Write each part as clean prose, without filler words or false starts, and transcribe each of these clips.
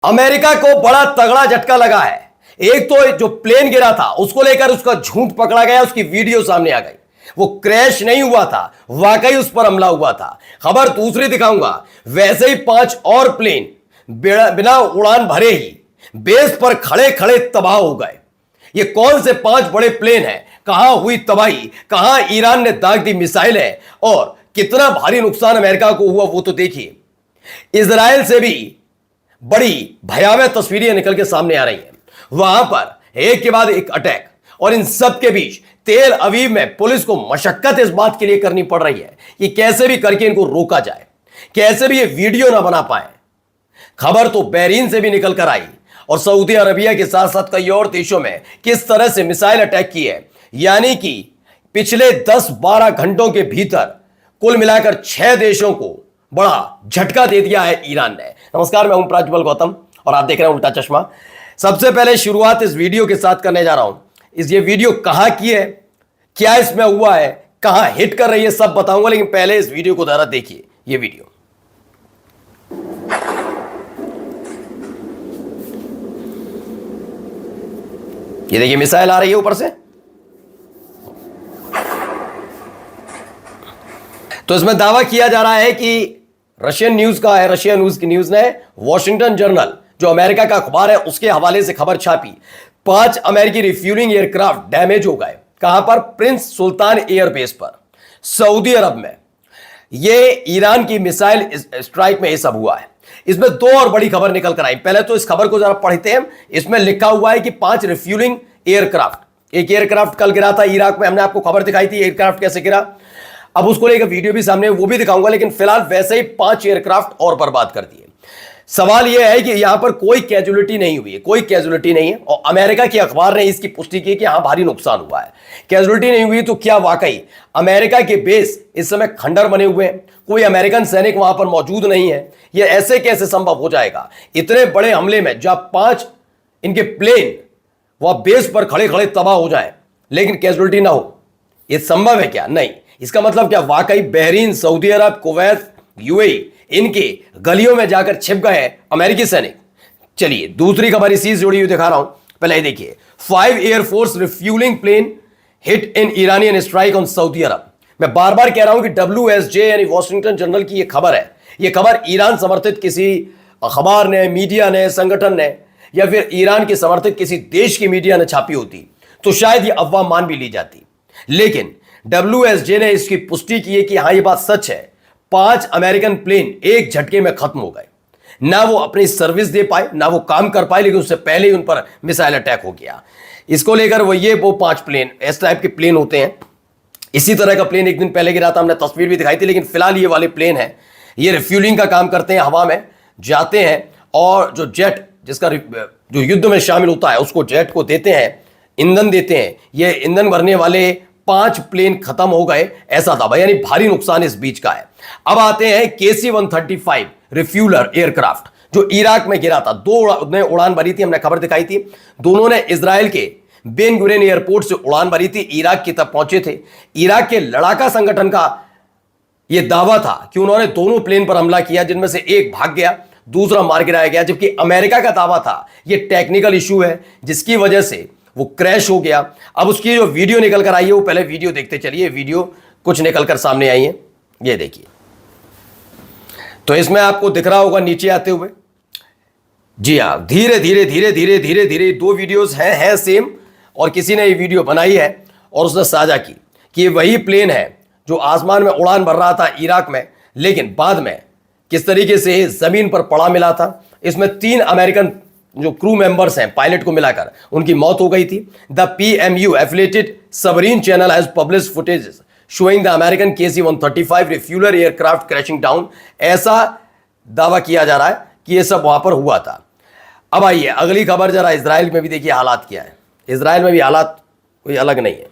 America को बड़ा तगड़ा झटका लगा है। एक तो जो प्लेन गिरा था उसको लेकर उसका झूठ पकड़ा गया, उसकी वीडियो सामने आ गई। वो क्रैश नहीं हुआ था, वाकई उस पर हमला हुआ था। खबर दूसरी दिखाऊंगा। वैसे ही 5 और प्लेन बिना उड़ान भरे ही बेस पर खड़े खड़े तबाह हो गए। ये कौन से 5 बड़े प्लेन हैं, कहां हुई तबाही, कहां ईरान ने दाग दी मिसाइलें और कितना भारी नुकसान अमेरिका को हुआ वो तो देखिए। इजराइल से भी बड़ी भयावह तस्वीरें निकल के सामने आ रही हैं। वहां पर एक के बाद एक अटैक, और इन सब के बीच तेल अवीव में पुलिस को मशक्कत इस बात के लिए करनी पड़ रही है कि कैसे भी करके इनको रोका जाए, कैसे भी ये वीडियो ना बना पाए। खबर तो बहरीन से भी निकल कर आई और सऊदी अरबिया के साथ साथ कई और देशों में किस तरह से मिसाइल अटैक किए, यानी कि पिछले 10-12 घंटों के भीतर कुल मिलाकर 6 देशों को बड़ा झटका दे दिया है ईरान ने। नमस्कार, मैं हूं प्रज्वल गौतम और आप देख रहे हैं उल्टा चश्मा। सबसे पहले शुरुआत इस वीडियो के साथ करने जा रहा हूं। ये वीडियो कहां की है, क्या इसमें हुआ है, कहां हिट कर रही है, सब बताऊंगा, लेकिन पहले इस वीडियो को जरा देखिए। ये वीडियो ये देखिए, मिसाइल आ रही है ऊपर से। तो इसमें दावा किया जा रहा है कि रशियन न्यूज का है, रशियन न्यूज ने वॉशिंगटन जर्नल जो अमेरिका का अखबार है उसके हवाले से खबर छापी। 5 अमेरिकी रिफ्यूलिंग एयरक्राफ्ट डैमेज हो गए। कहां पर? प्रिंस सुल्तान एयरबेस पर, सऊदी अरब में। यह ईरान की मिसाइल स्ट्राइक में यह सब हुआ है। इसमें 2 और बड़ी खबर निकल कर आई। पहले तो इस खबर को जरा पढ़ते हैं। इसमें लिखा हुआ है कि 5 रिफ्यूलिंग एयरक्राफ्ट, एक एयरक्राफ्ट कल गिरा था इराक में, हमने आपको खबर दिखाई थी एयरक्राफ्ट कैसे गिरा। अब उसको लेकर वीडियो भी सामने, वो भी दिखाऊंगा, लेकिन फिलहाल वैसे ही 5 एयरक्राफ्ट और बर्बाद कर दिए। सवाल यह है कि यहां पर कोई कैजुअलिटी नहीं हुई है, कोई कैजुअलिटी नहीं है, और अमेरिका के अखबार ने इसकी पुष्टि की कि हां भारी नुकसान हुआ है। कैजुअलिटी नहीं हुई तो क्या वाकई अमेरिका के बेस इस समय खंडर बने हुए हैं, कोई अमेरिकन सैनिक वहां पर मौजूद नहीं है? यह ऐसे कैसे संभव हो जाएगा इतने बड़े हमले में, जब 5 इनके प्लेन वह बेस पर खड़े खड़े तबाह हो जाए लेकिन कैजुअलिटी ना हो? यह संभव है क्या? नहीं। इसका मतलब क्या वाकई बहरीन, सऊदी अरब, कुवैत, यूएई, इनके गलियों में जाकर छिप गए अमेरिकी सैनिक? चलिए दूसरी खबर इसी से जुड़ी हुई दिखा रहा हूं। पहले ही देखिए, 5 air force refuelling plane hit in Iranian strike on Saudi Arab. मैं बार बार कह रहा हूं कि WSJ यानी वॉशिंगटन जर्नल की यह खबर है। यह खबर ईरान समर्थित किसी अखबार ने, मीडिया ने, संगठन ने, या फिर ईरान के समर्थित किसी देश की मीडिया ने छापी होती तो शायद यह अफवाह मान भी ली जाती, लेकिन WSJ ने इसकी पुष्टि की है कि हां यह बात सच है। 5 अमेरिकन प्लेन एक झटके में खत्म हो गए। ना वो अपनी सर्विस दे पाए, ना वो काम कर पाए, लेकिन उससे पहले ही उन पर मिसाइल अटैक हो गया। इसको लेकर वो 5 प्लेन, इस टाइप के प्लेन होते हैं। इसी तरह का प्लेन एक दिन पहले गिरा था, हमने तस्वीर भी दिखाई थी, लेकिन फिलहाल ये वाले प्लेन है, ये रिफ्यूलिंग का काम करते हैं, हवा में जाते हैं और जो जेट जिसका जो युद्ध में शामिल होता है उसको, जेट को देते हैं, ईंधन देते हैं। ये ईंधन भरने वाले 5 प्लेन खत्म हो गए, ऐसा दावा, यानी भारी नुकसान इस बीच का है। अब आते हैं KC-135 रिफ्यूलर एयरक्राफ्ट जो इराक में गिरा था। 2 ने उड़ान भरी थी, हमने खबर दिखाई थी। दोनों ने इजराइल के बेन गुरेन एयरपोर्ट से उड़ान भरी थी, इराक की तरफ पहुंचे थे। इराक के लड़ाका संगठन का यह दावा था कि उन्होंने दोनों प्लेन पर हमला किया, जिनमें से एक भाग गया, दूसरा मार गिराया गया। जबकि अमेरिका का दावा था यह टेक्निकल इशू है जिसकी वजह से वो क्रैश हो गया। अब उसकी जो वीडियो निकल कर आई है, वो पहले वीडियो देखते चलिए। वीडियो कुछ निकल कर सामने आई है, ये देखिए। तो इसमें आपको दिख रहा होगा नीचे आते हुए, जी हां, धीरे धीरे धीरे धीरे धीरे धीरे 2 वीडियोस हैं सेम, और किसी ने ये वीडियो बनाई है और उसने साझा की कि ये वही प्लेन है जो आसमान में उड़ान भर रहा था इराक में, लेकिन बाद में किस तरीके से जमीन पर पड़ा मिला था। इसमें 3 अमेरिकन जो क्रू मेंबर्स हैं, पायलट को मिलाकर, उनकी मौत हो गई थी। The PMU affiliated Sabreen channel has published footage showing the American KC-135 refueller aircraft crashing down. ऐसा दावा किया जा रहा है कि यह सब वहां पर हुआ था। अब आइए अगली खबर, जरा इजराइल में भी देखिए हालात क्या है। इजराइल में भी हालात कोई अलग नहीं है।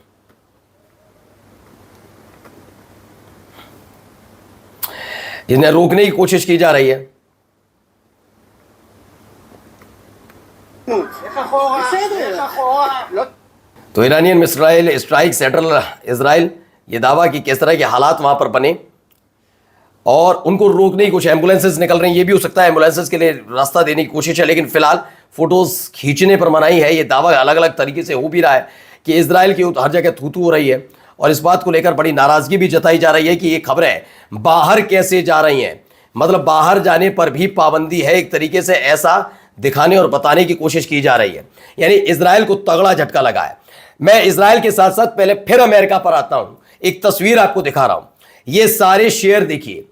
इन्हें रोकने की कोशिश की जा रही है। तो Iranian missile strike central Israel, ये दावा कि किस तरह के हालात वहां पर बने और उनको रोकने की कोशिश, एम्बुलेंसेज निकल रही हैं, ये भी हो सकता है एम्बुलेंसेज के लिए रास्ता देने की कोशिश है, लेकिन फिलहाल फोटोज खींचने पर मनाही है। ये दावा अलग अलग तरीके से हो भी रहा है कि इजराइल की हर जगह थू हो रही है, और इस बात को लेकर बड़ी नाराजगी भी जताई जा रही है कि ये खबरें बाहर कैसे जा रही हैं, मतलब बाहर जाने पर भी पाबंदी है, एक तरीके से ऐसा दिखाने और बताने की कोशिश की जा रही है। यानी इजराइल को तगड़ा झटका लगा है। मैं इजराइल के साथ साथ पहले फिर अमेरिका पर आता हूं, एक तस्वीर आपको दिखा रहा हूं। ये सारे शेयर देखिए,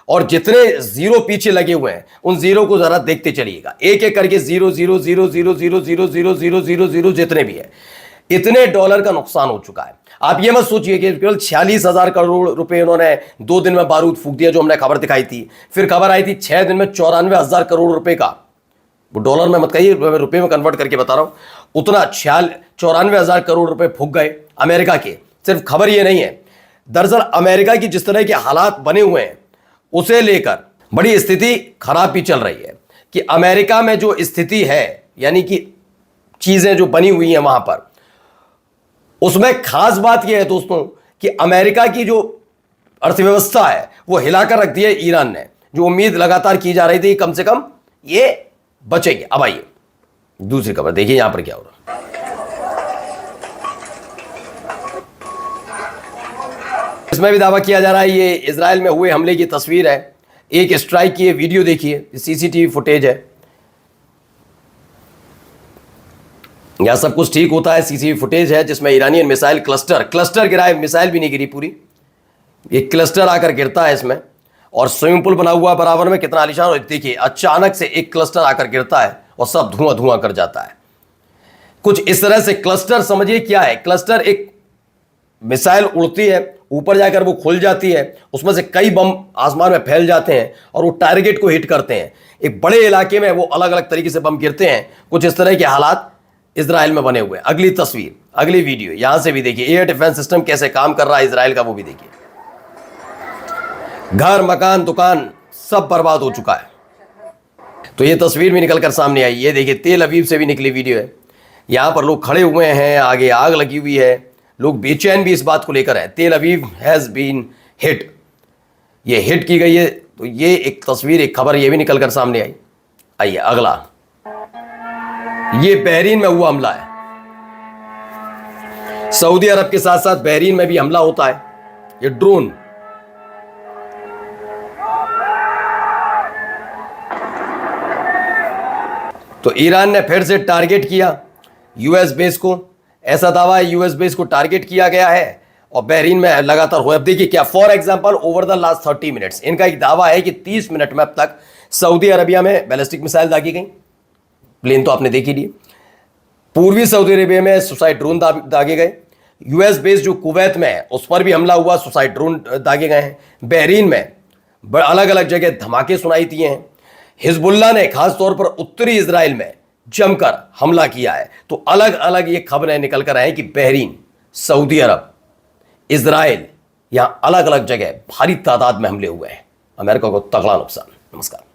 और जितने जीरो पीछे लगे हुए हैं उन जीरो को जरा देखते चलिएगा, एक एक करके zero zero zero zero zero zero zero zero zero zero जितने भी है, इतने डॉलर का नुकसान हो चुका है। आप ये मत सोचिए कि केवल 46,000 करोड़ रुपए उन्होंने 2 दिन में बारूद फूंक दिया, जो हमने खबर दिखाई थी। फिर खबर आई थी 6 दिन में 94,000 करोड़ रुपए का, वो डॉलर में मत कहिए, रुपए में कन्वर्ट करके बता रहा हूं, उतना 94,000 करोड़ रुपए फूंक गए अमेरिका के। सिर्फ खबर ये नहीं है, दरअसल अमेरिका की जिस तरह के हालात बने हुए हैं उसे लेकर बड़ी स्थिति खराब भी चल रही है कि अमेरिका में जो स्थिति है, यानी कि चीजें जो बनी हुई हैं वहां पर, उसमें खास बात यह है दोस्तों कि अमेरिका की जो अर्थव्यवस्था है वो हिलाकर रख दी है ईरान ने। जो उम्मीद लगातार की जा रही थी कम से कम ये बचेंगे। अब आइए दूसरी खबर देखिए यहां पर क्या हो रहा है। इसमें भी दावा किया जा रहा है, ये इजराइल में हुए हमले की तस्वीर है, एक स्ट्राइक की वीडियो देखिए, सीसीटीवी फुटेज है। यहां सब कुछ ठीक होता है, सीसीटीवी फुटेज है जिसमें ईरानियन मिसाइल क्लस्टर गिरा है, मिसाइल भी नहीं गिरी पूरी, एक क्लस्टर आकर गिरता है इसमें, और स्विमिंग पूल बना हुआ बराबर में, कितना आलीशान। और देखिए अचानक से एक क्लस्टर आकर गिरता है और सब धुआं धुआं कर जाता है। कुछ इस तरह से क्लस्टर समझिए क्या है। क्लस्टर एक मिसाइल उड़ती है, ऊपर जाकर वो खुल जाती है, उसमें से कई बम आसमान में फैल जाते हैं और वो टारगेट को हिट करते हैं। एक बड़े इलाके में वो अलग अलग तरीके से बम गिरते हैं। कुछ इस तरह के हालात इजराइल में बने हुए हैं। अगली तस्वीर, अगली वीडियो यहां से भी देखिए, एयर डिफेंस सिस्टम कैसे काम कर रहा है इजराइल का, वो भी देखिए। घर, मकान, दुकान सब बर्बाद हो चुका है। तो ये तस्वीर भी निकलकर सामने आई। ये देखिए तेल अवीव से भी निकली वीडियो है। यहां पर लोग खड़े हुए हैं, आगे आग लगी हुई है, लोग बेचैन भी इस बात को लेकर है। तेल अवीव हैज बीन हिट, ये हिट की गई है। तो ये एक तस्वीर, एक खबर ये भी निकलकर सामने आई। आइए अगला, ये बहरीन में हुआ हमला है। सऊदी अरब के साथ साथ बहरीन में भी हमला होता है। ये ड्रोन, तो ईरान ने फिर से टारगेट किया यूएस बेस को। ऐसा दावा है यूएस बेस को टारगेट किया गया है और बहरीन में लगातार हुआ। अब देखिए क्या, for example over the last 30 minutes, इनका एक दावा है कि 30 मिनट में अब तक सऊदी अरबिया में बैलिस्टिक मिसाइल दागी गई। प्लेन तो आपने देख ही लिए। पूर्वी सऊदी अरेबिया में सुसाइड ड्रोन दागे गए। यूएस बेस जो कुवैत में है उस पर भी हमला हुआ, सुसाइड ड्रोन दागे गए हैं। बहरीन में अलग अलग जगह धमाके सुनाई दिए हैं। हिजबुल्ला ने खासतौर पर उत्तरी इजराइल में जमकर हमला किया है। तो अलग अलग ये खबरें निकल कर आए कि बहरीन, सऊदी अरब, इजराइल, यहां अलग अलग जगह भारी तादाद में हमले हुए हैं। अमेरिका को तगड़ा नुकसान। नमस्कार।